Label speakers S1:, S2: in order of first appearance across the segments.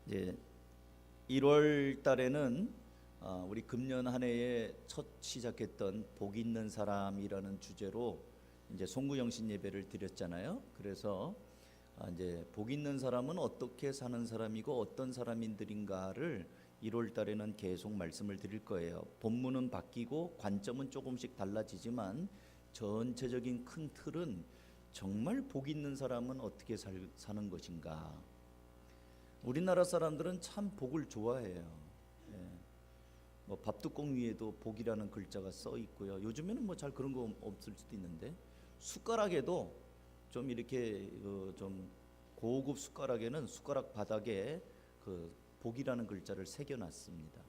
S1: 이제 1월 달에는 우리 금년 한 해에 첫 시작했던 복 있는 사람이라는 주제로 이제 송구영신 예배를 드렸잖아요. 그래서 이제 복 있는 사람은 어떻게 사는 사람이고 어떤 사람인들인가를 1월 달에는 계속 말씀을 드릴 거예요. 본문은 바뀌고 관점은 조금씩 달라지지만 전체적인 큰 틀은 정말 복 있는 사람은 어떻게 사는 것인가. 우리나라 사람들은 참 복을 좋아해요. 예. 뭐 밥뚜껑 위에도 복이라는 글자가 써 있고요. 요즘에는 뭐 잘 그런 거 없을 수도 있는데 숟가락에도 좀 이렇게 좀 고급 숟가락에는 숟가락 바닥에 그 복이라는 글자를 새겨놨습니다.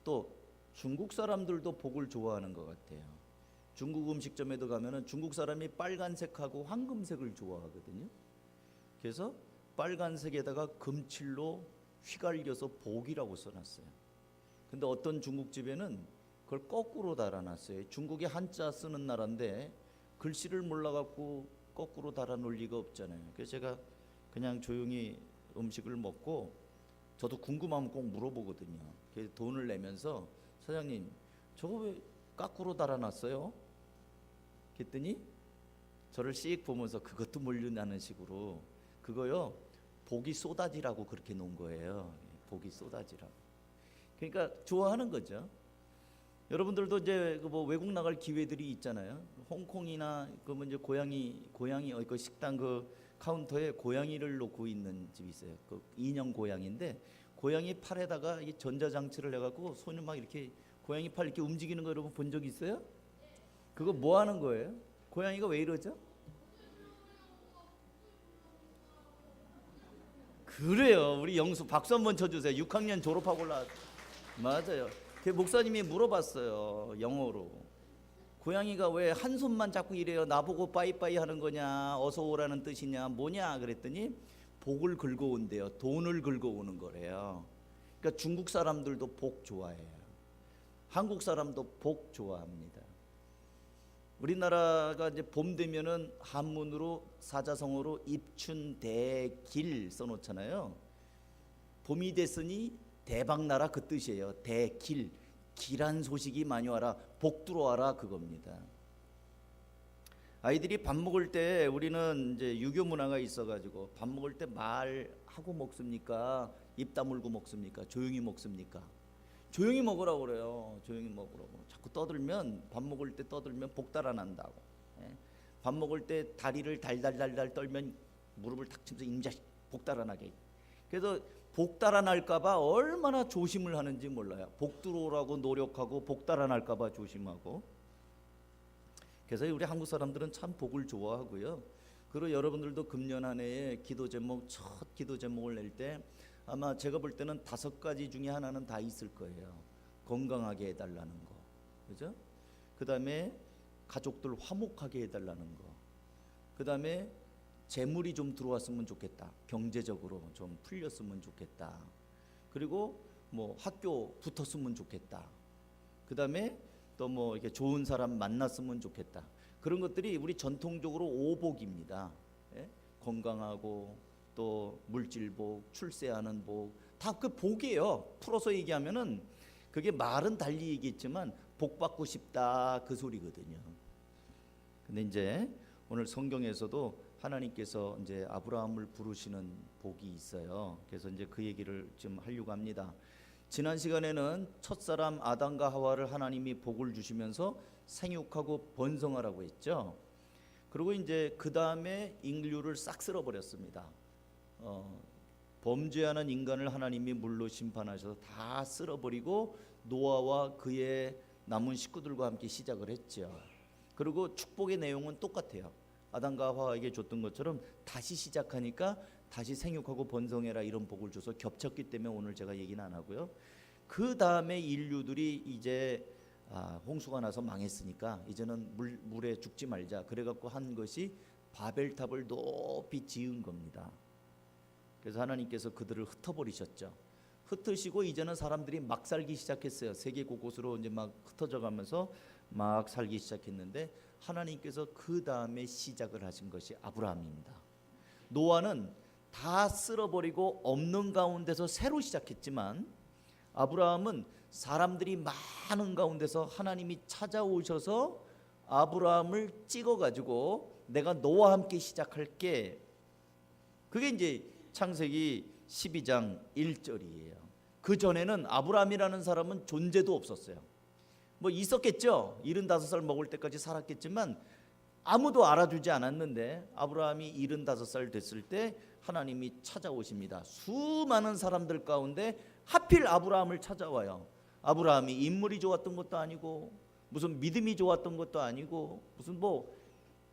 S1: 또 중국 사람들도 복을 좋아하는 것 같아요. 중국 음식점에도 가면은 중국 사람이 빨간색하고 황금색을 좋아하거든요. 그래서 빨간색에다가 금칠로 휘갈겨서 복이라고 써놨어요. 근데 어떤 중국집에는 그걸 거꾸로 달아놨어요. 중국이 한자 쓰는 나라인데 글씨를 몰라갖고 거꾸로 달아놓을 리가 없잖아요. 그래서 제가 그냥 조용히 음식을 먹고 저도 궁금하면 꼭 물어보거든요. 그래서 돈을 내면서 사장님 저거 왜 거꾸로 달아놨어요? 그랬더니 저를 씩 보면서 그것도 모르는 식으로 그거요 복이 쏟아지라고 그렇게 놓은 거예요. 복이 쏟아지라고. 그러니까 좋아하는 거죠. 여러분들도 이제 뭐 외국 나갈 기회들이 있잖아요. 홍콩이나 그 이제 고양이 그 식당 그 카운터에 고양이를 놓고 있는 집이 있어요. 그 인형 고양이인데 고양이 팔에다가 이 전자장치를 해갖고 손을 막 이렇게 고양이 팔 이렇게 움직이는 거 여러분 본 적 있어요? 그거 뭐 하는 거예요? 고양이가 왜 이러죠? 그래요. 우리 영수 박수 한번 쳐주세요. 6학년 졸업하고 올라. 맞아요. 그 목사님이 물어봤어요. 영어로. 고양이가 왜 한 손만 잡고 이래요? 나보고 빠이빠이 하는 거냐? 어서 오라는 뜻이냐? 뭐냐? 그랬더니 복을 긁어온대요. 돈을 긁어오는 거래요. 그러니까 중국 사람들도 복 좋아해요. 한국 사람도 복 좋아합니다. 우리나라가 이제 봄 되면은 한문으로 사자성어로 입춘대길 써놓잖아요. 봄이 됐으니 대박나라 그 뜻이에요. 대길, 길한 소식이 많이 와라, 복 들어와라 그겁니다. 아이들이 밥 먹을 때 우리는 이제 유교 문화가 있어가지고 밥 먹을 때 말하고 먹습니까? 입 다물고 먹습니까? 조용히 먹습니까? 조용히 먹으라고 그래요. 조용히 먹으라고. 자꾸 떠들면 밥 먹을 때 떠들면 복 달아난다고. 예? 밥 먹을 때 다리를 달달달달 떨면 무릎을 탁 치면서 임자식 복 달아나게. 그래서 복 달아날까봐 얼마나 조심을 하는지 몰라요. 복 들어오라고 노력하고 복 달아날까봐 조심하고. 그래서 우리 한국 사람들은 참 복을 좋아하고요. 그리고 여러분들도 금년 한 해에 기도 제목 첫 기도 제목을 낼 때 아마 제가 볼 때는 5가지 중에 하나는 다 있을 거예요. 건강하게 해달라는 거, 그죠? 그 다음에 가족들 화목하게 해달라는 거. 그 다음에 재물이 좀 들어왔으면 좋겠다. 경제적으로 좀 풀렸으면 좋겠다. 그리고 뭐 학교 붙었으면 좋겠다. 그 다음에 또 뭐 이렇게 좋은 사람 만났으면 좋겠다. 그런 것들이 우리 전통적으로 오복입니다. 예? 건강하고 또 물질복, 출세하는 복, 다 그 복이에요. 풀어서 얘기하면은 그게 말은 달리 얘기했지만 복 받고 싶다 그 소리거든요. 근데 이제 오늘 성경에서도 하나님께서 이제 아브라함을 부르시는 복이 있어요. 그래서 이제 그 얘기를 좀 하려고 합니다. 지난 시간에는 첫사람 아담과 하와를 하나님이 복을 주시면서 생육하고 번성하라고 했죠. 그리고 이제 그 다음에 인류를 싹 쓸어버렸습니다. 범죄하는 인간을 하나님이 물로 심판하셔서 다 쓸어버리고 노아와 그의 남은 식구들과 함께 시작을 했죠. 그리고 축복의 내용은 똑같아요. 아담과 하와에게 줬던 것처럼 다시 시작하니까 다시 생육하고 번성해라 이런 복을 줘서 겹쳤기 때문에 오늘 제가 얘기는 안 하고요. 그 다음에 인류들이 이제 홍수가 나서 망했으니까 이제는 물에 죽지 말자 그래갖고 한 것이 바벨탑을 높이 지은 겁니다. 그래서 하나님께서 그들을 흩어버리셨죠. 흩으시고 이제는 사람들이 막 살기 시작했어요. 세계 곳곳으로 이제 막 흩어져 가면서 막 살기 시작했는데 하나님께서 그 다음에 시작을 하신 것이 아브라함입니다. 노아는 다 쓸어버리고 없는 가운데서 새로 시작했지만 아브라함은 사람들이 많은 가운데서 하나님이 찾아오셔서 아브라함을 찍어가지고 내가 너와 함께 시작할게. 그게 이제 창세기 12장 1절이에요. 그 전에는 아브라함이라는 사람은 존재도 없었어요. 뭐 있었겠죠. 75살 먹을 때까지 살았겠지만 아무도 알아주지 않았는데 아브라함이 75살 됐을 때 하나님이 찾아오십니다. 수많은 사람들 가운데 하필 아브라함을 찾아와요. 아브라함이 인물이 좋았던 것도 아니고 무슨 믿음이 좋았던 것도 아니고 무슨 뭐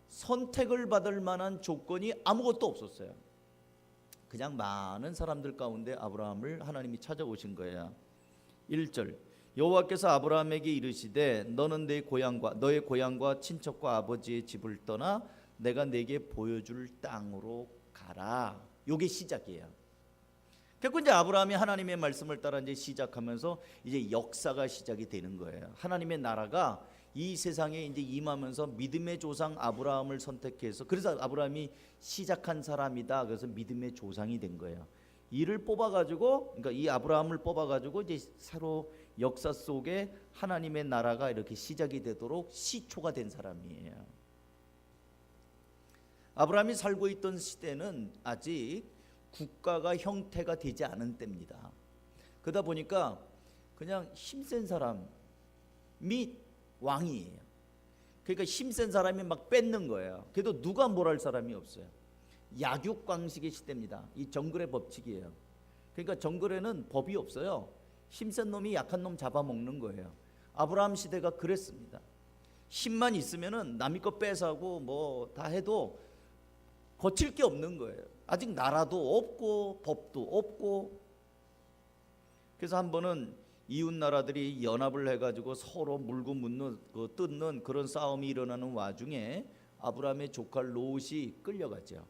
S1: 선택을 받을 만한 조건이 아무것도 없었어요. 그냥 많은 사람들 가운데 아브라함을 하나님이 찾아오신 거예요. 1절 여호와께서 아브라함에게 이르시되 너는 너의 고향과 친척과 아버지의 집을 떠나 내가 네게 보여줄 땅으로 가라. 요게 시작이에요. 결국 이제 아브라함이 하나님의 말씀을 따라 이제 시작하면서 이제 역사가 시작이 되는 거예요. 하나님의 나라가 이 세상에 이제 임하면서 믿음의 조상 아브라함을 선택해서, 그래서 아브라함이 시작한 사람이다. 그래서 믿음의 조상이 된 거예요. 이를 뽑아가지고, 그러니까 이 아브라함을 뽑아가지고 이제 새로 역사 속에 하나님의 나라가 이렇게 시작이 되도록 시초가 된 사람이에요. 아브라함이 살고 있던 시대는 아직 국가가 형태가 되지 않은 때입니다. 그러다 보니까 그냥 힘센 사람이 왕이에요. 그러니까 힘센 사람이 막 뺏는 거예요. 그래도 누가 뭘 할 사람이 없어요. 약육강식의 시대입니다. 이 정글의 법칙이에요. 그러니까 정글에는 법이 없어요. 힘센 놈이 약한 놈 잡아먹는 거예요. 아브라함 시대가 그랬습니다. 힘만 있으면은 남의 거 뺏어가고 뭐 다 해도 거칠 게 없는 거예요. 아직 나라도 없고 법도 없고. 그래서 한 번은 이웃 나라들이 연합을 해가지고 서로 물고 묻는 뜯는 그런 싸움이 일어나는 와중에 아브라함의 조카 롯이 끌려갔죠.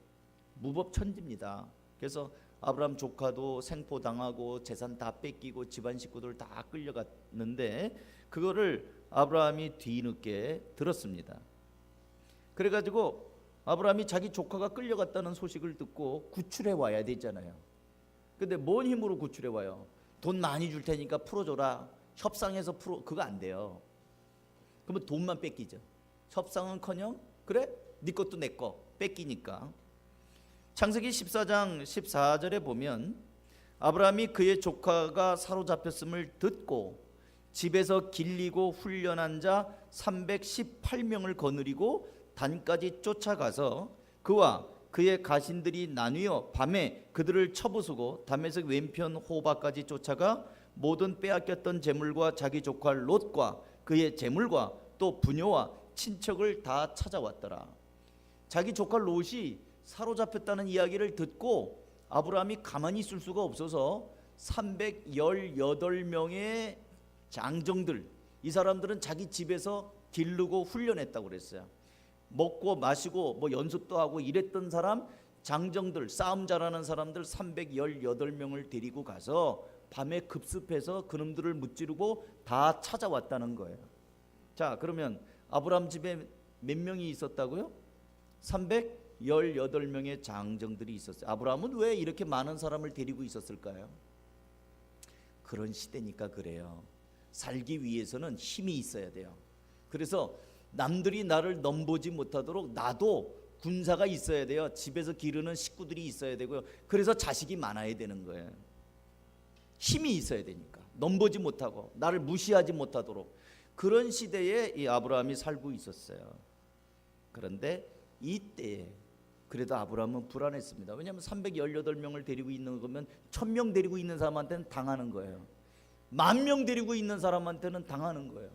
S1: 무법천지입니다. 그래서 아브라함 조카도 생포당하고 재산 다 뺏기고 집안 식구들 다 끌려갔는데 그거를 아브라함이 뒤늦게 들었습니다. 그래가지고 아브라함이 자기 조카가 끌려갔다는 소식을 듣고 구출해 와야 되잖아요. 근데 뭔 힘으로 구출해 와요? 돈 많이 줄 테니까 풀어줘라. 협상해서 풀어. 그거 안 돼요. 그러면 돈만 뺏기죠. 협상은커녕 그래? 네 것도 내 거 뺏기니까. 창세기 14장 14절에 보면 아브라함이 그의 조카가 사로잡혔음을 듣고 집에서 길리고 훈련한 자 318명을 거느리고 단까지 쫓아가서 그와 그의 가신들이 나뉘어 밤에 그들을 쳐부수고 다메섹 왼편 호바까지 쫓아가 모든 빼앗겼던 재물과 자기 조카 롯과 그의 재물과 또 부녀와 친척을 다 찾아왔더라. 자기 조카 롯이 사로잡혔다는 이야기를 듣고 아브라함이 가만히 있을 수가 없어서 318명의 장정들, 이 사람들은 자기 집에서 기르고 훈련했다고 그랬어요. 먹고 마시고 뭐 연습도 하고 이랬던 사람, 장정들, 싸움 잘하는 사람들 318명을 데리고 가서 밤에 급습해서 그놈들을 무찌르고 다 찾아왔다는 거예요. 자, 그러면 아브라함 집에 몇 명이 있었다고요? 318명의 장정들이 있었어요. 아브라함은 왜 이렇게 많은 사람을 데리고 있었을까요? 그런 시대니까 그래요. 살기 위해서는 힘이 있어야 돼요. 그래서 남들이 나를 넘보지 못하도록 나도 군사가 있어야 돼요. 집에서 기르는 식구들이 있어야 되고요. 그래서 자식이 많아야 되는 거예요. 힘이 있어야 되니까. 넘보지 못하고 나를 무시하지 못하도록. 그런 시대에 이 아브라함이 살고 있었어요. 그런데 이때에 그래도 아브라함은 불안했습니다. 왜냐하면 318명을 데리고 있는 거면 1000명 데리고 있는 사람한테는 당하는 거예요. 10,000명 데리고 있는 사람한테는 당하는 거예요.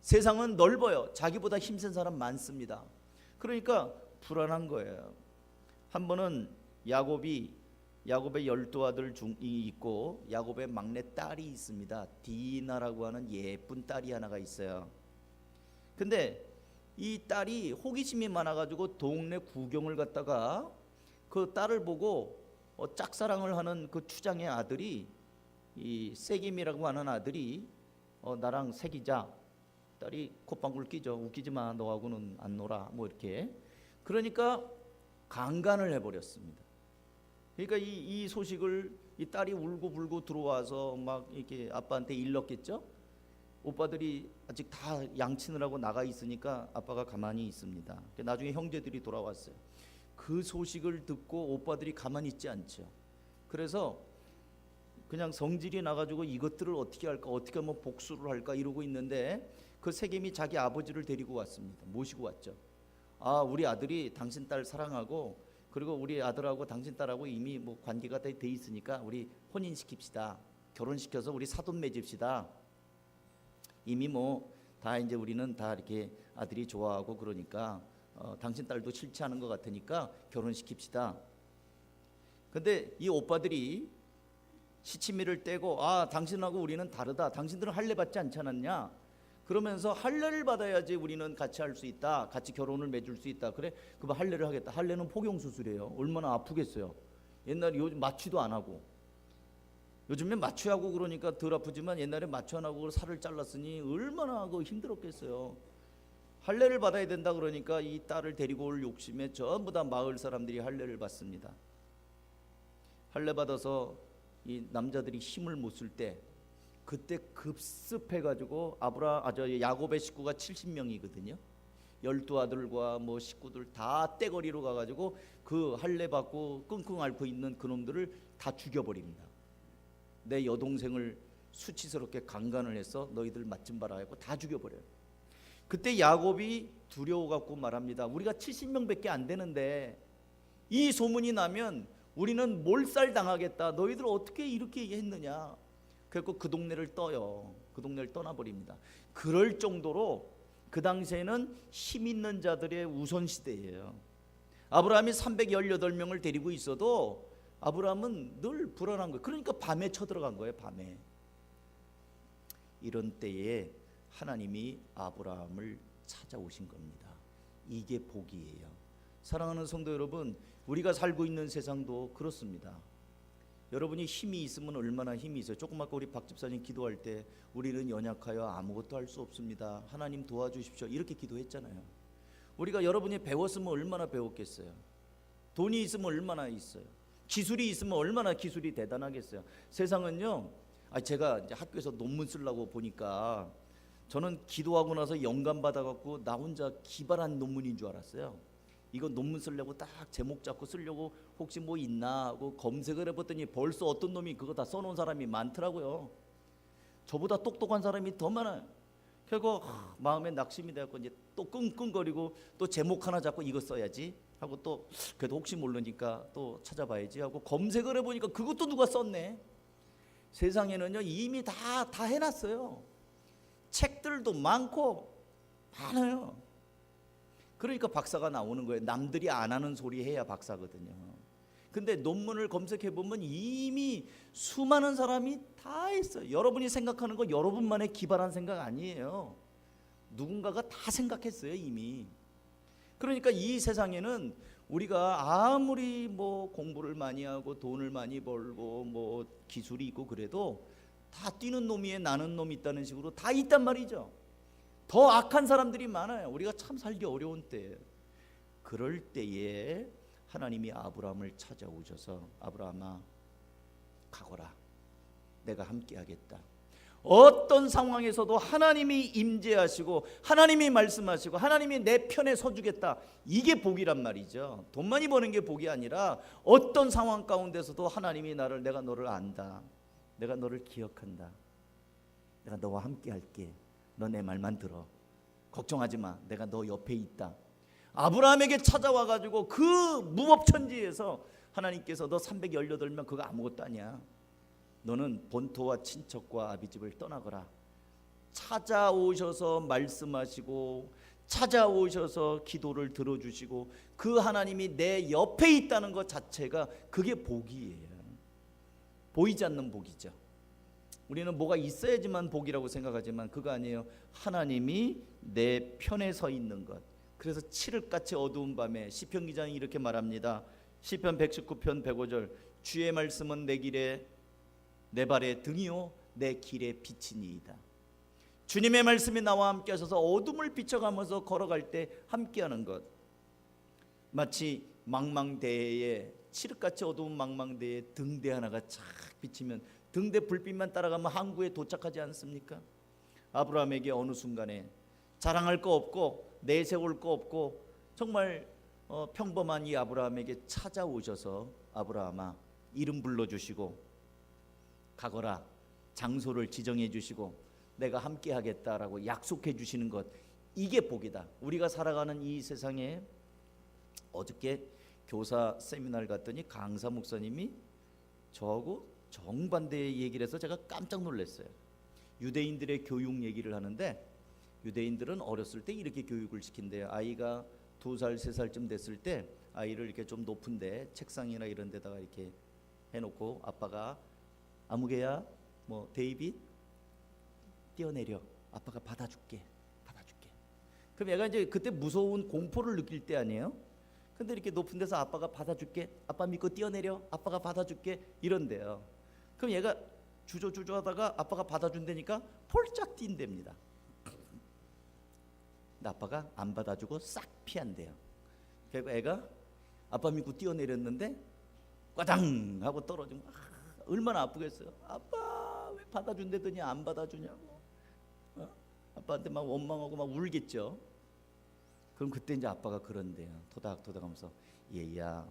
S1: 세상은 넓어요. 자기보다 힘센 사람 많습니다. 그러니까 불안한 거예요. 한 번은 야곱의 12아들 중이 있고 야곱의 막내 딸이 있습니다. 디나라고 하는 예쁜 딸이 하나가 있어요. 근데 이 딸이 호기심이 많아가지고 동네 구경을 갔다가 그 딸을 보고 짝사랑을 하는 그 추장의 아들이, 이 세겜이라고 하는 아들이 나랑 사귀자. 딸이 콧방울 끼죠. 웃기지 마. 너하고는 안 놀아. 뭐 이렇게. 그러니까 강간을 해버렸습니다. 그러니까 이 소식을 이 딸이 울고불고 들어와서 막 이렇게 아빠한테 일렀겠죠. 오빠들이 아직 다 양치느라고 나가 있으니까 아빠가 가만히 있습니다. 나중에 형제들이 돌아왔어요. 그 소식을 듣고 오빠들이 가만히 있지 않죠. 그래서 그냥 성질이 나가지고 이것들을 어떻게 할까, 어떻게 하면 복수를 할까 이러고 있는데, 그 세겜이 자기 아버지를 데리고 왔습니다. 모시고 왔죠. 아, 우리 아들이 당신 딸 사랑하고, 그리고 우리 아들하고 당신 딸하고 이미 뭐 관계가 돼 있으니까 우리 혼인시킵시다. 결혼시켜서 우리 사돈 맺읍시다. 이미 뭐 다 이제 우리는 다 이렇게 아들이 좋아하고 그러니까 당신 딸도 싫지 않은 것 같으니까 결혼시킵시다. 근데 이 오빠들이 시치미를 떼고, 아, 당신하고 우리는 다르다. 당신들은 할례 받지 않지 않았냐? 그러면서 할례를 받아야지 우리는 같이 할 수 있다. 같이 결혼을 맺을 수 있다. 그래, 그럼 할례를 하겠다. 할례는 포경 수술이에요. 얼마나 아프겠어요. 옛날에 요즘 마취도 안 하고, 요즘에 마취하고 그러니까 덜 아프지만 옛날에 마취 안 하고 살을 잘랐으니 얼마나 그 힘들었겠어요. 할례를 받아야 된다 그러니까 이 딸을 데리고 올 욕심에 전부 다 마을 사람들이 할례를 받습니다. 할례 받아서 이 남자들이 힘을 못 쓸 때, 그때 급습해가지고 야곱의 식구가 70명이거든요. 12아들과 뭐 식구들 다 떼거리로 가가지고 그 할례 받고 끙끙 앓고 있는 그놈들을 다 죽여버립니다. 내 여동생을 수치스럽게 강간을 해서 너희들 맛 좀 봐라 하고 다 죽여버려요. 그때 야곱이 두려워갖고 말합니다. 우리가 70명밖에 안 되는데 이 소문이 나면 우리는 몰살 당하겠다. 너희들 어떻게 이렇게 했느냐. 그래서 그 동네를 떠요. 그 동네를 떠나버립니다. 그럴 정도로 그 당시에는 힘 있는 자들의 우선시대예요. 아브라함이 318명을 데리고 있어도 아브라함은 늘 불안한 거예요. 그러니까 밤에 쳐들어간 거예요. 밤에. 이런 때에 하나님이 아브라함을 찾아오신 겁니다. 이게 복이에요. 사랑하는 성도 여러분, 우리가 살고 있는 세상도 그렇습니다. 여러분이 힘이 있으면 얼마나 힘이 있어요. 조금 아까 우리 박 집사님 기도할 때 우리는 연약하여 아무것도 할 수 없습니다. 하나님 도와주십시오. 이렇게 기도했잖아요. 우리가 여러분이 배웠으면 얼마나 배웠겠어요. 돈이 있으면 얼마나 있어요. 기술이 있으면 얼마나 기술이 대단하겠어요. 세상은요, 제가 이제 학교에서 논문 쓰려고 보니까 저는 기도하고 나서 영감 받아갖고 나 혼자 기발한 논문인 줄 알았어요. 이거 논문 쓰려고 딱 제목 잡고 쓰려고 혹시 뭐 있나 하고 검색을 해봤더니 벌써 어떤 놈이 그거 다 써놓은 사람이 많더라고요. 저보다 똑똑한 사람이 더 많아요. 결국 마음에 낙심이 되었고 이제 또 끙끙거리고 또 제목 하나 잡고 이거 써야지 하고 또 그래도 혹시 모르니까 또 찾아봐야지 하고 검색을 해보니까 그것도 누가 썼네. 세상에는요 이미 다 해놨어요. 책들도 많고 많아요. 그러니까 박사가 나오는 거예요. 남들이 안 하는 소리 해야 박사거든요. 근데 논문을 검색해보면 이미 수많은 사람이 다 했어요. 여러분이 생각하는 거 여러분만의 기발한 생각 아니에요. 누군가가 다 생각했어요 이미. 그러니까 이 세상에는 우리가 아무리 뭐 공부를 많이 하고 돈을 많이 벌고 뭐 기술이 있고 그래도 다 뛰는 놈이에 나는 놈이 있다는 식으로 다 있단 말이죠. 더 악한 사람들이 많아요. 우리가 참 살기 어려운 때예요. 그럴 때에 하나님이 아브라함을 찾아오셔서 아브라함아 가거라. 내가 함께 하겠다. 어떤 상황에서도 하나님이 임재하시고 하나님이 말씀하시고 하나님이 내 편에 서주겠다. 이게 복이란 말이죠. 돈 많이 버는 게 복이 아니라 어떤 상황 가운데서도 하나님이 내가 너를 안다. 내가 너를 기억한다. 내가 너와 함께 할게. 너 내 말만 들어. 걱정하지 마. 내가 너 옆에 있다. 아브라함에게 찾아와 가지고 그 무법천지에서 하나님께서 너 318명 그거 아무것도 아니야. 너는 본토와 친척과 아비집을 떠나거라. 찾아오셔서 말씀하시고 찾아오셔서 기도를 들어주시고 그 하나님이 내 옆에 있다는 것 자체가 그게 복이에요. 보이지 않는 복이죠. 우리는 뭐가 있어야지만 복이라고 생각하지만 그거 아니에요. 하나님이 내 편에 서 있는 것. 그래서 칠흑같이 어두운 밤에 시편 기자는 이렇게 말합니다. 시편 119편 105절 주의 말씀은 내 길에 내 발의 등이요 내 길에 빛이니이다. 주님의 말씀이 나와 함께 하셔서 어둠을 비춰가면서 걸어갈 때 함께하는 것. 마치 망망대해에 칠흑같이 어두운 망망대에 등대 하나가 착 비치면 등대 불빛만 따라가면 항구에 도착하지 않습니까? 아브라함에게 어느 순간에 자랑할 거 없고 내세울 거 없고 정말 평범한 이 아브라함에게 찾아오셔서 아브라함아 이름 불러주시고 가거라 장소를 지정해 주시고 내가 함께 하겠다라고 약속해 주시는 것, 이게 복이다. 우리가 살아가는 이 세상에 어저께 교사 세미나를 갔더니 강사 목사님이 저하고 정반대의 얘기를 해서 제가 깜짝 놀랐어요. 유대인들의 교육 얘기를 하는데 유대인들은 어렸을 때 이렇게 교육을 시킨대요. 아이가 2살, 3살쯤 됐을 때 아이를 이렇게 좀 높은데 책상이나 이런 데다가 이렇게 해놓고 아빠가 아무개야 뭐 데이빗 뛰어내려 아빠가 받아줄게. 그럼 얘가 이제 그때 무서운 공포를 느낄 때 아니에요? 근데 이렇게 높은 데서 아빠가 받아줄게, 아빠 믿고 뛰어내려, 아빠가 받아줄게 이런데요. 그럼 얘가 주저주저 하다가 아빠가 받아준다니까 폴짝 뛴답니다. 근데 아빠가 안 받아주고 싹 피한대요. 결국 애가 아빠 믿고 뛰어내렸는데 꽈당 하고 떨어지면 얼마나 아프겠어요. 아빠 왜 받아준다더니 안 받아주냐고. 아빠한테 막 원망하고 막 울겠죠. 그럼 그때 이제 아빠가 그런데요. 토닥토닥하면서 얘야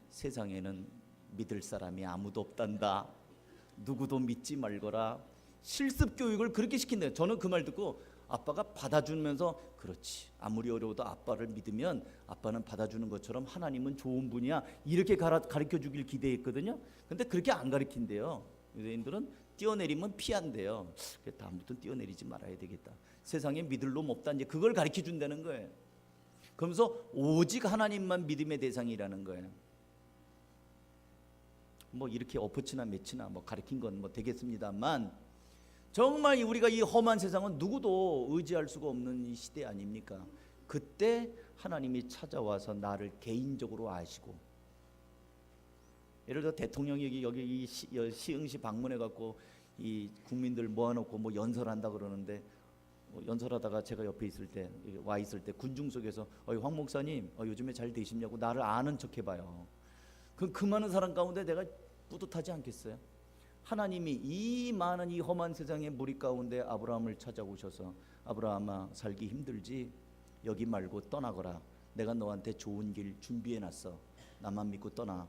S1: 세상에는 믿을 사람이 아무도 없단다. 누구도 믿지 말거라. 실습 교육을 그렇게 시킨대요. 저는 그 말 듣고 아빠가 받아주면서 그렇지 아무리 어려워도 아빠를 믿으면 아빠는 받아주는 것처럼 하나님은 좋은 분이야 이렇게 가르쳐 주길 기대했거든요. 근데 그렇게 안 가르친대요. 유대인들은 뛰어내리면 피한대요. 다음부터는 뛰어내리지 말아야 되겠다. 세상에 믿을 놈 없다 이제 그걸 가르쳐 준다는 거예요. 그러면서 오직 하나님만 믿음의 대상이라는 거예요. 뭐 이렇게 엎어치나 매치나 뭐 가르친 건 뭐 되겠습니다만 정말 우리가 이 험한 세상은 누구도 의지할 수가 없는 이 시대 아닙니까? 그때 하나님이 찾아와서 나를 개인적으로 아시고, 예를 들어 대통령이 여기 이 시흥시 방문해 갖고 이 국민들 모아놓고 뭐 연설한다 그러는데 연설하다가 제가 옆에 있을 때 와 있을 때 군중 속에서 황 목사님 요즘에 잘 되시냐고 나를 아는 척 해봐요. 그 많은 사람 가운데 내가 뿌듯하지 않겠어요? 하나님이 이 많은 이 험한 세상의 무리 가운데 아브라함을 찾아오셔서 아브라함아 살기 힘들지? 여기 말고 떠나거라. 내가 너한테 좋은 길 준비해놨어. 나만 믿고 떠나.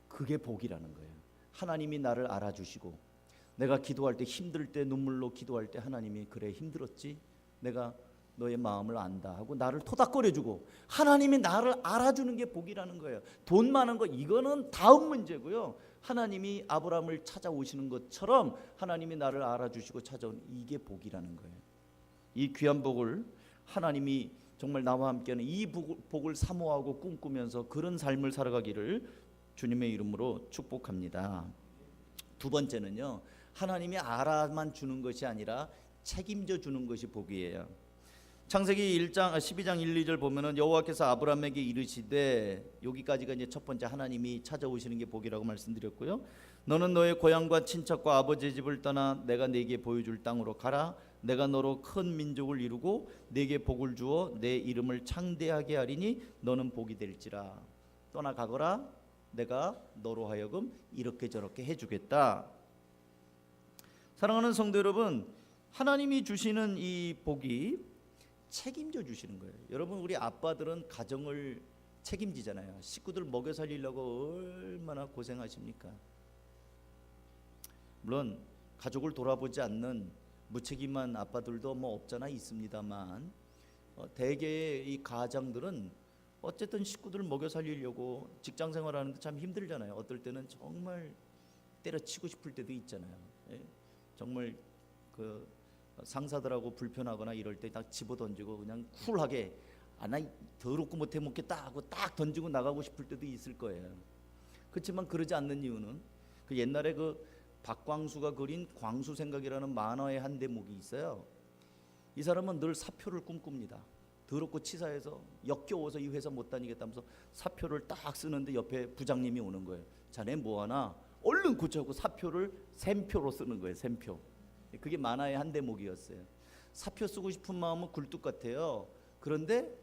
S1: 그게 복이라는 거예요. 하나님이 나를 알아주시고 내가 기도할 때 힘들 때 눈물로 기도할 때 하나님이 그래 힘들었지? 내가 너의 마음을 안다 하고 나를 토닥거려주고 하나님이 나를 알아주는 게 복이라는 거예요. 돈 많은 거 이거는 다음 문제고요. 하나님이 아브라함을 찾아오시는 것처럼 하나님이 나를 알아주시고 찾아온 이게 복이라는 거예요. 이 귀한 복을 하나님이 정말 나와 함께하는 이 복을 사모하고 꿈꾸면서 그런 삶을 살아가기를 주님의 이름으로 축복합니다. 두 번째는요, 하나님이 알아만 주는 것이 아니라 책임져 주는 것이 복이에요. 창세기 1장 12장 1, 2절 보면은 여호와께서 아브라함에게 이르시되, 여기까지가 이제 첫 번째 하나님이 찾아오시는 게 복이라고 말씀드렸고요. 너는 너의 고향과 친척과 아버지의 집을 떠나 내가 네게 보여줄 땅으로 가라. 내가 너로 큰 민족을 이루고 네게 복을 주어 내 이름을 창대하게 하리니 너는 복이 될지라. 떠나가거라. 내가 너로 하여금 이렇게 저렇게 해주겠다. 사랑하는 성도 여러분, 하나님이 주시는 이 복이 책임져 주시는 거예요. 여러분, 우리 아빠들은 가정을 책임지잖아요. 식구들 먹여 살리려고 얼마나 고생하십니까? 물론 가족을 돌아보지 않는 무책임한 아빠들도 뭐 없잖아 있습니다만, 대개의 이 가장들은 어쨌든 식구들 먹여 살리려고 직장 생활하는데 참 힘들잖아요. 어떨 때는 정말 때려치고 싶을 때도 있잖아요. 정말 그 상사들하고 불편하거나 이럴 때 딱 집어던지고 그냥 쿨하게 나 더럽고 못해 먹겠다 하고 딱 던지고 나가고 싶을 때도 있을 거예요. 그렇지만 그러지 않는 이유는 그 옛날에 그 박광수가 그린 광수생각이라는 만화의 한 대목이 있어요. 이 사람은 늘 사표를 꿈꿉니다. 더럽고 치사해서 역겨워서 이 회사 못 다니겠다면서 사표를 딱 쓰는데 옆에 부장님이 오는 거예요. 자네 뭐하나? 얼른 고쳐고 사표를 샘표로 쓰는 거예요. 샘표. 그게 만화의 한 대목이었어요. 사표 쓰고 싶은 마음은 굴뚝 같아요. 그런데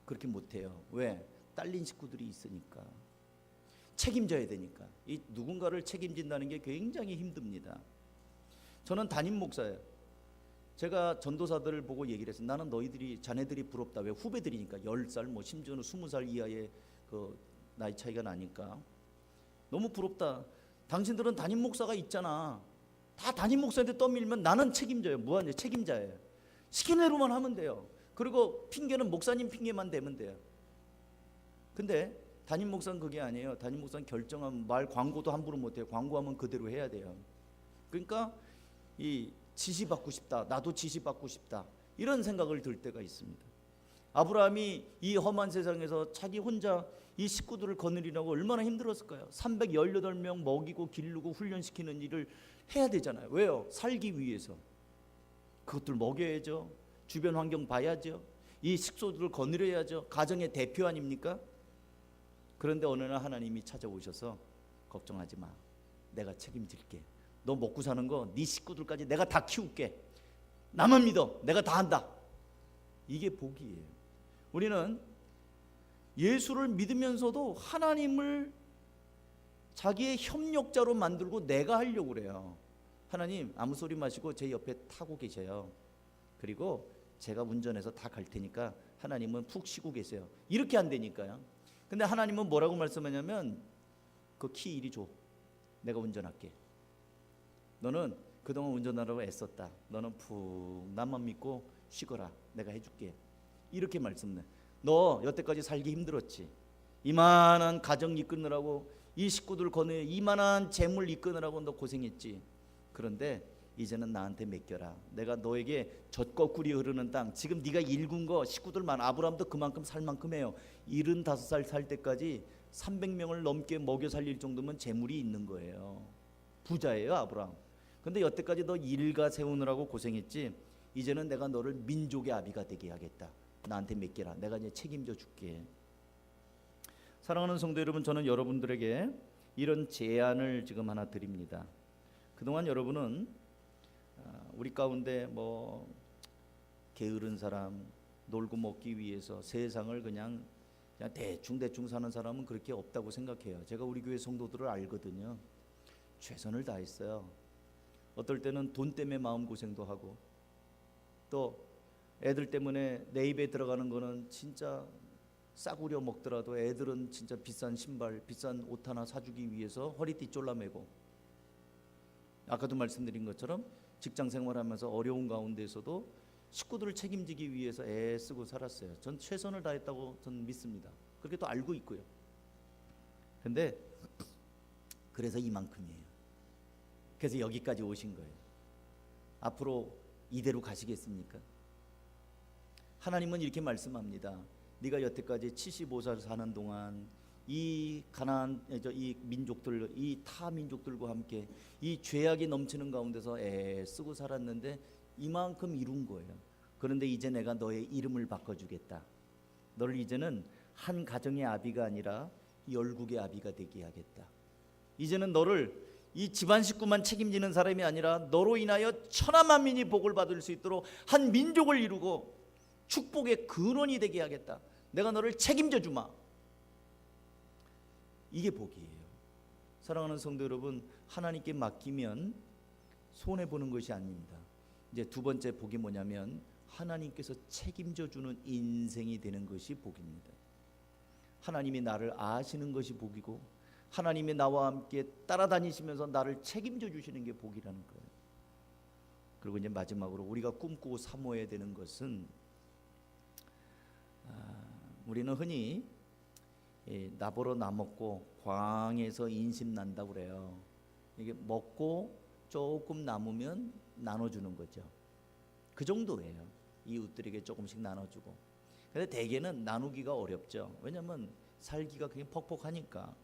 S1: 그렇게 못해요. 왜? 딸린 식구들이 있으니까 책임져야 되니까 이 누군가를 책임진다는 게 굉장히 힘듭니다. 저는 담임 목사예요. 제가 전도사들을 보고 얘기를 했어요. 나는 너희들이 자네들이 부럽다. 왜? 후배들이니까 10살 뭐 심지어는 20살 이하의 그 나이 차이가 나니까 너무 부럽다. 당신들은 담임 목사가 있잖아. 다 담임 목사한테 떠밀면 나는 책임져요. 무한 책임자예요. 시키는 대로만 하면 돼요. 그리고 핑계는 목사님 핑계만 대면 돼요. 근데 담임 목사는 그게 아니에요. 담임 목사는 결정하면 말 광고도 함부로 못해요. 광고하면 그대로 해야 돼요. 그러니까 이 지시받고 싶다. 나도 지시받고 싶다. 이런 생각을 들 때가 있습니다. 아브라함이 이 험한 세상에서 자기 혼자 이 식구들을 거느리려고 얼마나 힘들었을까요? 318명 먹이고 기르고 훈련시키는 일을 해야 되잖아요. 왜요? 살기 위해서. 그것들 먹여야죠. 주변 환경 봐야죠. 이 식소들을 거느려야죠. 가정의 대표 아닙니까? 그런데 어느 날 하나님이 찾아오셔서 걱정하지 마. 내가 책임질게. 너 먹고 사는 거 네 식구들까지 내가 다 키울게. 나만 믿어. 내가 다 한다. 이게 복이에요. 우리는 예수를 믿으면서도 하나님을 자기의 협력자로 만들고 내가 하려고 그래요. 하나님 아무 소리 마시고 제 옆에 타고 계셔요. 그리고 제가 운전해서 다 갈 테니까 하나님은 푹 쉬고 계세요. 이렇게 안 되니까요. 근데 하나님은 뭐라고 말씀하냐면 그 키 이리 줘. 내가 운전할게. 너는 그동안 운전하라고 애썼다. 너는 푹 나만 믿고 쉬거라. 내가 해줄게. 이렇게 말씀해. 너 여태까지 살기 힘들었지. 이만한 가정 이끄느라고 이 식구들 거느려 이만한 재물 이끄느라고 너 고생했지. 그런데 이제는 나한테 맡겨라. 내가 너에게 젖과 꿀이 흐르는 땅. 지금 네가 일군 거 식구들만 아브라함도 그만큼 살 만큼 해요. 75살 살 때까지 300명을 넘게 먹여 살릴 정도면 재물이 있는 거예요. 부자예요 아브라함. 근데 여태까지 너 일가 세우느라고 고생했지. 이제는 내가 너를 민족의 아비가 되게 하겠다. 나한테 맡겨라. 내가 이제 책임져 줄게. 사랑하는 성도 여러분, 저는 여러분들에게 이런 제안을 지금 하나 드립니다. 그동안 여러분은 우리 가운데 뭐 게으른 사람, 놀고 먹기 위해서 세상을 그냥 대충 사는 사람은 그렇게 없다고 생각해요. 제가 우리 교회 성도들을 알거든요. 최선을 다했어요. 어떨 때는 돈 때문에 마음고생도 하고, 또 애들 때문에 내 입에 들어가는 거는 진짜 싸구려 먹더라도 애들은 진짜 비싼 신발, 비싼 옷 하나 사주기 위해서 허리띠 졸라매고, 아까도 말씀드린 것처럼 직장 생활하면서 어려운 가운데서도 식구들을 책임지기 위해서 애쓰고 살았어요. 전 최선을 다했다고 저는 믿습니다. 그렇게 또 알고 있고요. 근데 그래서 이만큼이에요. 그래서 여기까지 오신 거예요. 앞으로 이대로 가시겠습니까? 하나님은 이렇게 말씀합니다. 네가 여태까지 75살 사는 동안 이 가나안 이 민족들, 이 타 민족들과 함께 이 죄악이 넘치는 가운데서 애쓰고 살았는데 이만큼 이룬 거예요. 그런데 이제 내가 너의 이름을 바꿔주겠다. 너를 이제는 한 가정의 아비가 아니라 열국의 아비가 되게 하겠다. 이제는 너를 이 집안 식구만 책임지는 사람이 아니라 너로 인하여 천하만민이 복을 받을 수 있도록 한 민족을 이루고 축복의 근원이 되게 하겠다. 내가 너를 책임져 주마. 이게 복이에요. 사랑하는 성도 여러분, 하나님께 맡기면 손해보는 것이 아닙니다. 이제 두 번째 복이 뭐냐면 하나님께서 책임져 주는 인생이 되는 것이 복입니다. 하나님이 나를 아시는 것이 복이고, 하나님이 나와 함께 따라다니시면서 나를 책임져 주시는 게 복이라는 거예요. 그리고 이제 마지막으로 우리가 꿈꾸고 사모해야 되는 것은, 우리는 흔히 나보러 나 먹고 광에서 인심 난다고 그래요. 이게 먹고 조금 남으면 나눠주는 거죠. 그 정도예요. 이웃들에게 조금씩 나눠주고. 근데 대개는 나누기가 어렵죠. 왜냐하면 살기가 그냥 퍽퍽하니까.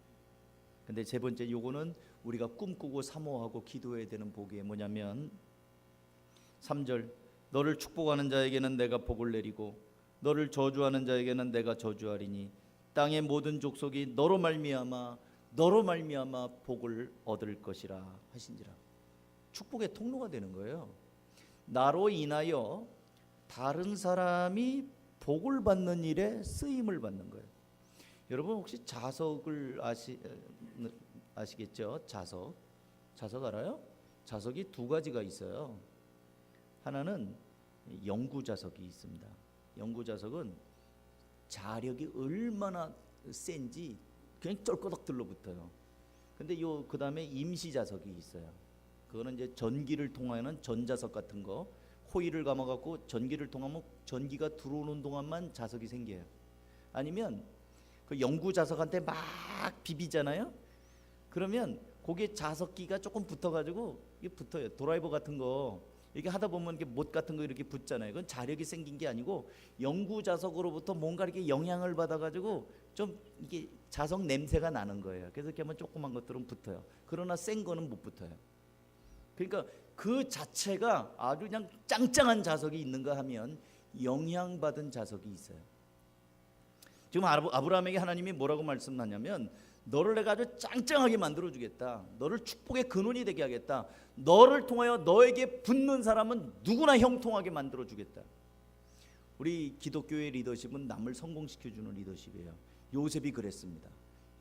S1: 근데 세 번째, 요거는 우리가 꿈꾸고 사모하고 기도해야 되는 복이 뭐냐면 3절, 너를 축복하는 자에게는 내가 복을 내리고 너를 저주하는 자에게는 내가 저주하리니 땅의 모든 족속이 너로 말미암아 복을 얻을 것이라 하신지라. 축복의 통로가 되는 거예요. 나로 인하여 다른 사람이 복을 받는 일에 쓰임을 받는 거예요. 여러분 혹시 자석을 아시겠죠? 자석 알아요? 자석이 두 가지가 있어요. 하나는 영구 자석이 있습니다. 영구 자석은 자력이 얼마나 센지 그냥 쩔거덕 들러붙어요. 근데 그 다음에 임시 자석이 있어요. 그거는 이제 전기를 통하는 전자석 같은 거, 호일을 감아갖고 전기를 통하면 전기가 들어오는 동안만 자석이 생겨요. 아니면 그 영구 자석한테 막 비비잖아요. 그러면 거기에 자석기가 조금 붙어가지고 이게 붙어요. 드라이버 같은 거 이렇게 하다 보면 이렇게 못 같은 거 이렇게 붙잖아요. 그건 자력이 생긴 게 아니고 영구 자석으로부터 뭔가 이렇게 영향을 받아가지고 좀 이게 자석 냄새가 나는 거예요. 그래서 이렇게 하면 조그만 것들은 붙어요. 그러나 센 거는 못 붙어요. 그러니까 그 자체가 아주 그냥 짱짱한 자석이 있는가 하면 영향받은 자석이 있어요. 지금 아브라함에게 하나님이 뭐라고 말씀하냐면 너를 내가 아주 짱짱하게 만들어주겠다. 너를 축복의 근원이 되게 하겠다. 너를 통하여 너에게 붙는 사람은 누구나 형통하게 만들어주겠다. 우리 기독교의 리더십은 남을 성공시켜주는 리더십이에요. 요셉이 그랬습니다.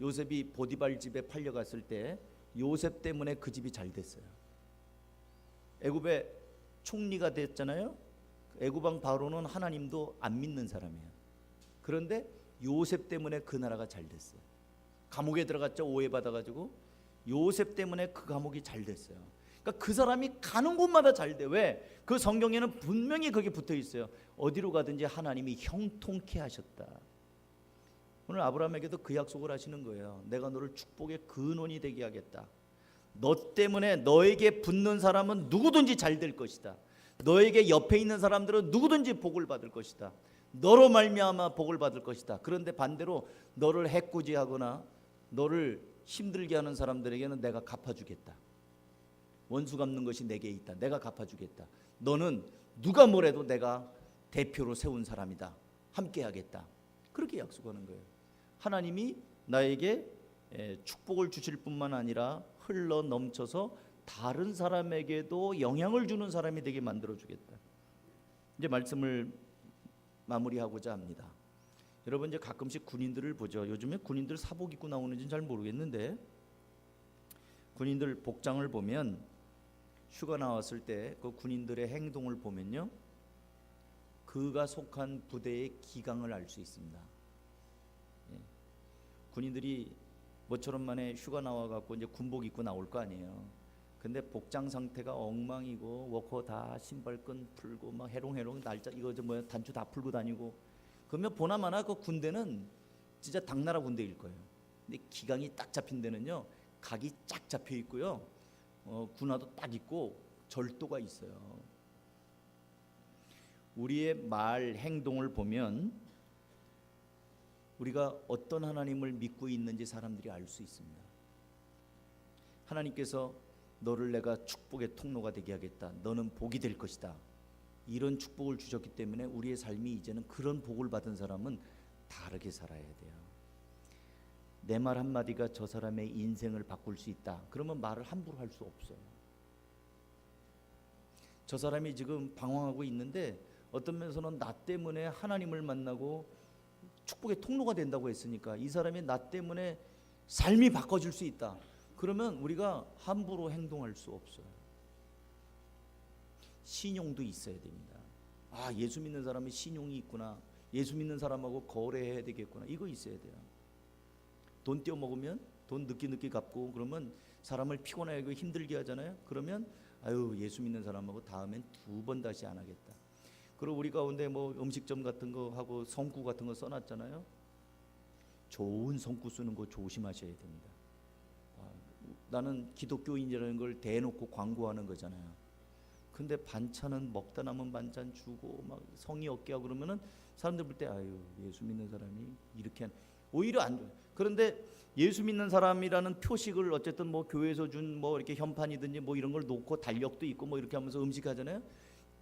S1: 요셉이 보디발 집에 팔려갔을 때 요셉 때문에 그 집이 잘 됐어요. 애굽의 총리가 됐잖아요. 애굽왕 바로는 하나님도 안 믿는 사람이에요. 그런데 요셉 때문에 그 나라가 잘 됐어요. 감옥에 들어갔죠. 오해받아가지고. 요셉 때문에 그 감옥이 잘 됐어요. 그러니까 그 사람이 가는 곳마다 잘 돼. 왜? 그 성경에는 분명히 거기 붙어 있어요. 어디로 가든지 하나님이 형통케 하셨다. 오늘 아브라함에게도 그 약속을 하시는 거예요. 내가 너를 축복의 근원이 되게 하겠다. 너 때문에 너에게 붙는 사람은 누구든지 잘 될 것이다. 너에게 옆에 있는 사람들은 누구든지 복을 받을 것이다. 너로 말미암아 복을 받을 것이다. 그런데 반대로 너를 해코지하거나 너를 힘들게 하는 사람들에게는 내가 갚아주겠다. 원수 갚는 것이 내게 있다. 내가 갚아주겠다. 너는 누가 뭐래도 내가 대표로 세운 사람이다. 함께 하겠다. 그렇게 약속하는 거예요. 하나님이 나에게 축복을 주실 뿐만 아니라 흘러 넘쳐서 다른 사람에게도 영향을 주는 사람이 되게 만들어주겠다. 이제 말씀을 마무리하고자 합니다. 여러분 이제 가끔씩 군인들을 보죠. 요즘에 군인들 사복 입고 나오는지는 잘 모르겠는데 군인들 복장을 보면 휴가 나왔을 때 그 군인들의 행동을 보면요, 그가 속한 부대의 기강을 알 수 있습니다. 군인들이 모처럼 만에 휴가 나와갖고 이제 군복 입고 나올 거 아니에요. 근데 복장 상태가 엉망이고 워커 다 신발끈 풀고 막 해롱해롱 날짜 이거 저 뭐야 단추 다 풀고 다니고 그러면 보나마나 그 군대는 진짜 당나라 군대일 거예요. 근데 기강이 딱 잡힌 데는요, 각이 쫙 잡혀 있고요, 군화도 딱 있고 절도가 있어요. 우리의 말 행동을 보면 우리가 어떤 하나님을 믿고 있는지 사람들이 알 수 있습니다. 하나님께서 너를 내가 축복의 통로가 되게 하겠다. 너는 복이 될 것이다. 이런 축복을 주셨기 때문에 우리의 삶이 이제는 그런 복을 받은 사람은 다르게 살아야 돼요. 내 말 한마디가 저 사람의 인생을 바꿀 수 있다. 그러면 말을 함부로 할 수 없어요. 저 사람이 지금 방황하고 있는데 어떤 면에서는 나 때문에 하나님을 만나고 축복의 통로가 된다고 했으니까 이 사람이 나 때문에 삶이 바꿔질 수 있다. 그러면 우리가 함부로 행동할 수 없어요. 신용도 있어야 됩니다. 아, 예수 믿는 사람이 신용이 있구나. 예수 믿는 사람하고 거래해야 되겠구나. 이거 있어야 돼요. 돈 떼어 먹으면 돈 늦게 갚고 그러면 사람을 피곤하게 힘들게 하잖아요. 그러면 아유, 예수 믿는 사람하고 다음엔 2번 다시 안 하겠다. 그리고 우리 가운데 뭐 음식점 같은 거 하고 성구 같은 거 써놨잖아요. 좋은 성구 쓰는 거 조심하셔야 됩니다. 나는 기독교인이라는 걸 대놓고 광고하는 거잖아요. 근데 반찬은 먹다 남은 반찬 주고 막 성의 없게 하고 그러면은 사람들 볼 때 아유, 예수 믿는 사람이 이렇게 오히려 안 좋아요. 그런데 예수 믿는 사람이라는 표식을 어쨌든 뭐 교회에서 준 뭐 이렇게 현판이든지 뭐 이런 걸 놓고 달력도 있고 뭐 이렇게 하면서 음식하잖아요.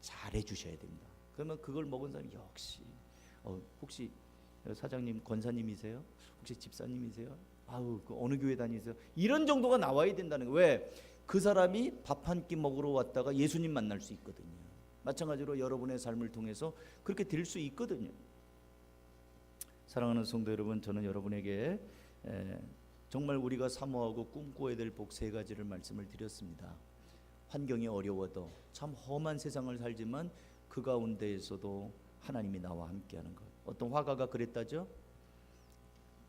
S1: 잘해 주셔야 됩니다. 그러면 그걸 먹은 사람이 역시 혹시 사장님 권사님이세요? 혹시 집사님이세요? 아우, 그 어느 교회 다니세요? 이런 정도가 나와야 된다는 거예요. 왜? 그 사람이 밥 한 끼 먹으러 왔다가 예수님 만날 수 있거든요. 마찬가지로 여러분의 삶을 통해서 그렇게 될 수 있거든요. 사랑하는 성도 여러분, 저는 여러분에게 정말 우리가 사모하고 꿈꿔야 될 복 세 가지를 말씀을 드렸습니다. 환경이 어려워도 참 험한 세상을 살지만 그 가운데에서도 하나님이 나와 함께하는 것. 어떤 화가가 그랬다죠.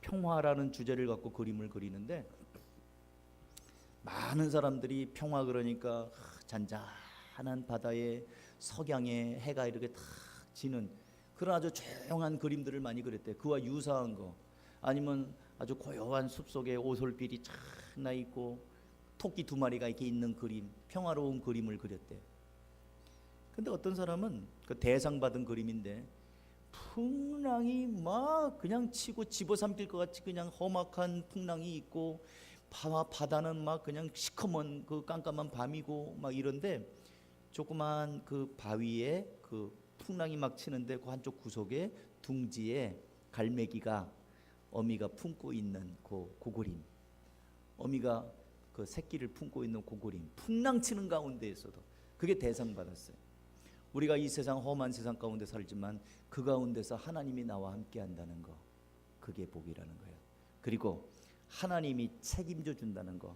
S1: 평화라는 주제를 갖고 그림을 그리는데 많은 사람들이 평화 그러니까 잔잔한 바다에 석양에 해가 이렇게 탁 지는 그런 아주 조용한 그림들을 많이 그렸대. 그와 유사한 거, 아니면 아주 고요한 숲속에 오솔길이 쫙 나 있고 토끼 두 마리가 이렇게 있는 그림, 평화로운 그림을 그렸대. 근데 어떤 사람은 그 대상 받은 그림인데 풍랑이 막 그냥 치고 집어삼킬 것 같이 그냥 험악한 풍랑이 있고 바다는 막 그냥 시커먼 그 깜깜한 밤이고 막 이런데 조그만 그 바위에 그 풍랑이 막 치는데 그 한쪽 구석에 둥지에 갈매기가 어미가 품고 있는 그 그림, 어미가 그 새끼를 품고 있는 그 그림, 풍랑 치는 가운데에서도 그게 대상 받았어요. 우리가 이 세상 험한 세상 가운데 살지만 그 가운데서 하나님이 나와 함께 한다는 거, 그게 복이라는 거예요. 그리고 하나님이 책임져 준다는 거.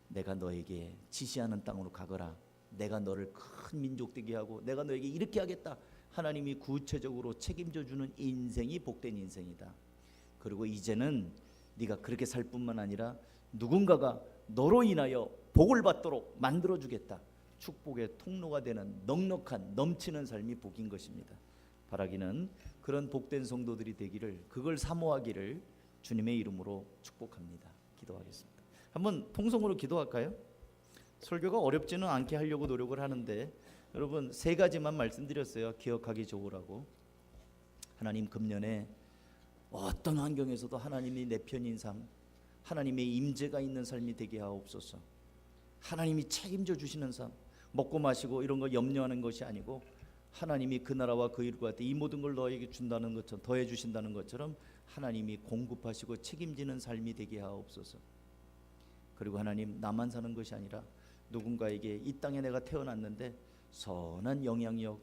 S1: 내가 너에게 지시하는 땅으로 가거라, 내가 너를 큰 민족 되게 하고 내가 너에게 이렇게 하겠다. 하나님이 구체적으로 책임져 주는 인생이 복된 인생이다. 그리고 이제는 네가 그렇게 살 뿐만 아니라 누군가가 너로 인하여 복을 받도록 만들어 주겠다. 축복의 통로가 되는 넉넉한 넘치는 삶이 복인 것입니다. 바라기는 그런 복된 성도들이 되기를, 그걸 사모하기를 주님의 이름으로 축복합니다. 기도하겠습니다. 한번 통성으로 기도할까요? 설교가 어렵지는 않게 하려고 노력을 하는데 여러분 세 가지만 말씀드렸어요. 기억하기 좋으라고. 하나님, 금년에 어떤 환경에서도 하나님이 내 편인 삶, 하나님의 임재가 있는 삶이 되게 하옵소서. 하나님이 책임져 주시는 삶, 먹고 마시고 이런 거 염려하는 것이 아니고 하나님이 그 나라와 그 일과 이 모든 걸 너에게 준다는 것처럼, 더해 주신다는 것처럼 하나님이 공급하시고 책임지는 삶이 되게 하옵소서. 그리고 하나님, 나만 사는 것이 아니라 누군가에게 이 땅에 내가 태어났는데 선한 영향력,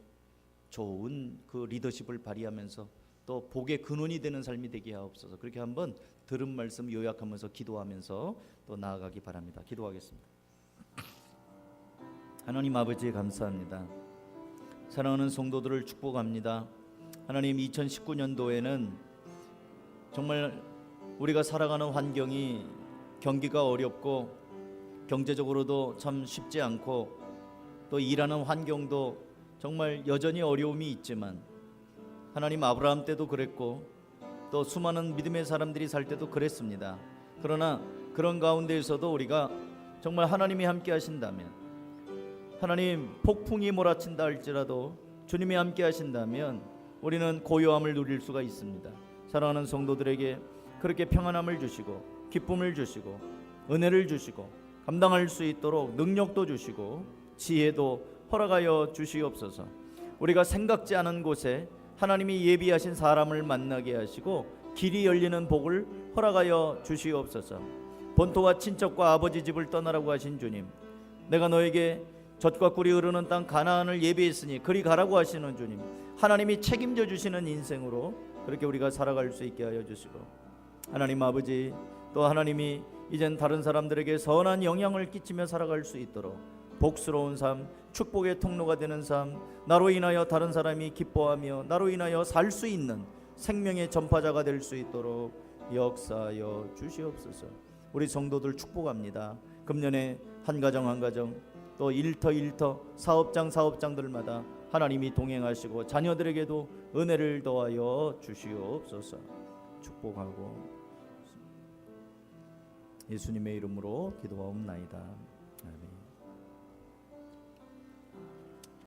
S1: 좋은 그 리더십을 발휘하면서 또 복의 근원이 되는 삶이 되게 하옵소서. 그렇게 한번 들은 말씀 요약하면서 기도하면서 또 나아가기 바랍니다. 기도하겠습니다. 하나님 아버지, 감사합니다. 사랑하는 성도들을 축복합니다. 하나님, 2019년도에는 정말 우리가 살아가는 환경이 경기가 어렵고 경제적으로도 참 쉽지 않고 또 일하는 환경도 정말 여전히 어려움이 있지만 하나님, 아브라함 때도 그랬고 또 수많은 믿음의 사람들이 살 때도 그랬습니다. 그러나 그런 가운데에서도 우리가 정말 하나님이 함께 하신다면, 하나님 폭풍이 몰아친다 할지라도 주님이 함께 하신다면 우리는 고요함을 누릴 수가 있습니다. 사랑하는 성도들에게 그렇게 평안함을 주시고 기쁨을 주시고 은혜를 주시고 감당할 수 있도록 능력도 주시고 지혜도 허락하여 주시옵소서. 우리가 생각지 않은 곳에 하나님이 예비하신 사람을 만나게 하시고 길이 열리는 복을 허락하여 주시옵소서. 본토와 친척과 아버지 집을 떠나라고 하신 주님, 내가 너에게 젖과 꿀이 흐르는 땅 가나안을 예비했으니 그리 가라고 하시는 주님, 하나님이 책임져 주시는 인생으로 그렇게 우리가 살아갈 수 있게 하여 주시고, 하나님 아버지, 또 하나님이 이젠 다른 사람들에게 선한 영향을 끼치며 살아갈 수 있도록 복스러운 삶, 축복의 통로가 되는 삶, 나로 인하여 다른 사람이 기뻐하며 나로 인하여 살 수 있는 생명의 전파자가 될 수 있도록 역사하여 주시옵소서. 우리 성도들 축복합니다. 금년에 한 가정 한 가정, 또 일터 사업장들마다 하나님이 동행하시고 자녀들에게도 은혜를 더하여 주시옵소서. 축복하고 예수님의 이름으로 기도하옵나이다. 아멘.